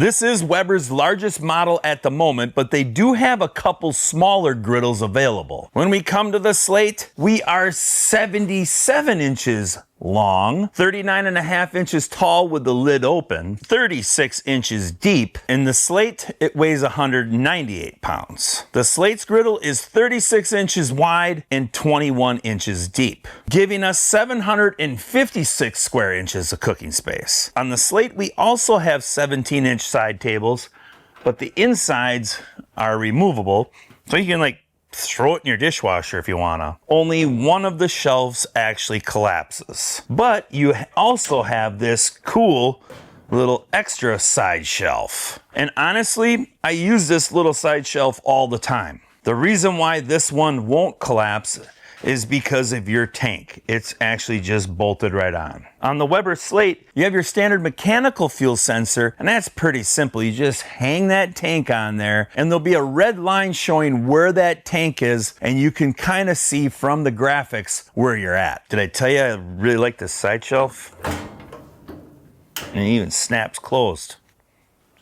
This is Weber's largest model at the moment, but they do have a couple smaller griddles available. When we come to the Slate, we are 77 inches long, 39.5 inches tall with the lid open, 36 inches deep. In the Slate, it weighs 198 pounds. The Slate's griddle is 36 inches wide and 21 inches deep, giving us 756 square inches of cooking space. On the Slate, we also have 17-inch side tables, but the insides are removable, so you can throw it in your dishwasher if you wanna. Only one of the shelves actually collapses. But you also have this cool little extra side shelf. And honestly, I use this little side shelf all the time. The reason why this one won't collapse is because of your tank. It's actually just bolted right on. On the Weber Slate, you have your standard mechanical fuel sensor, and that's pretty simple. You just hang that tank on there, and there'll be a red line showing where that tank is, and you can kind of see from the graphics where you're at. Did I tell you I really like this side shelf? And it even snaps closed.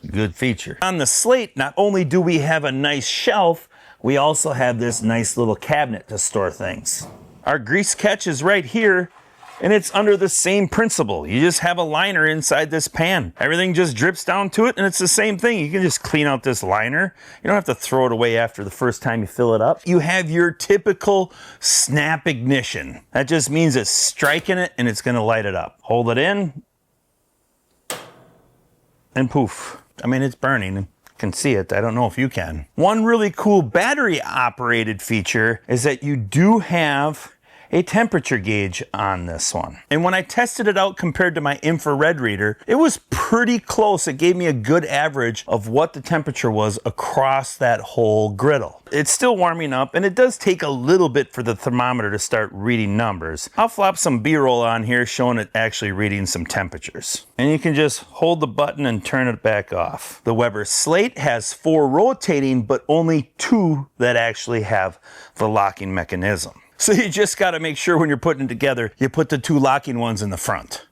Good feature. On the Slate, not only do we have a nice shelf, we also have this nice little cabinet to store things. Our grease catch is right here, and it's under the same principle. You just have a liner inside this pan. Everything just drips down to it, and it's the same thing. You can just clean out this liner. You don't have to throw it away after the first time you fill it up. You have your typical snap ignition. That just means it's striking it, and it's gonna light it up. Hold it in, and poof. I mean, it's burning. Can see it. I don't know if you can. One really cool battery operated feature is that you do have a temperature gauge on this one. And when I tested it out compared to my infrared reader, it was pretty close. It gave me a good average of what the temperature was across that whole griddle. It's still warming up, and it does take a little bit for the thermometer to start reading numbers. I'll flop some B-roll on here showing it actually reading some temperatures. And you can just hold the button and turn it back off. The Weber Slate has 4 rotating, but only 2 that actually have the locking mechanism. So you just got to make sure when you're putting it together, you put the 2 locking ones in the front.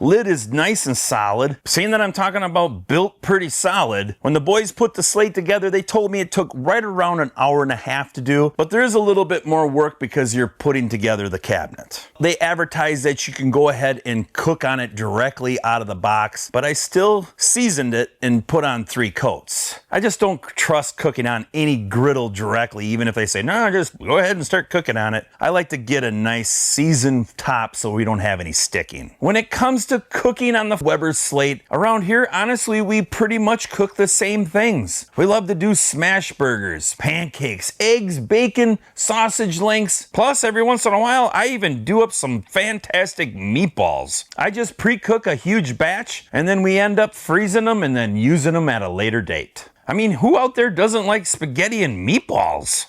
Lid is nice and solid. Seeing that I'm talking about built pretty solid, when the boys put the Slate together, they told me it took right around an hour and a half to do, but there is a little bit more work because you're putting together the cabinet. They advertise that you can go ahead and cook on it directly out of the box, but I still seasoned it and put on 3 coats. I just don't trust cooking on any griddle directly, even if they say, no, just go ahead and start cooking on it. I like to get a nice seasoned top so we don't have any sticking. When it comes to cooking on the Weber Slate, around here, honestly, we pretty much cook the same things. We love to do smash burgers, pancakes, eggs, bacon, sausage links. Plus, every once in a while, I even do up some fantastic meatballs. I just pre-cook a huge batch, and then we end up freezing them and then using them at a later date. I mean, who out there doesn't like spaghetti and meatballs?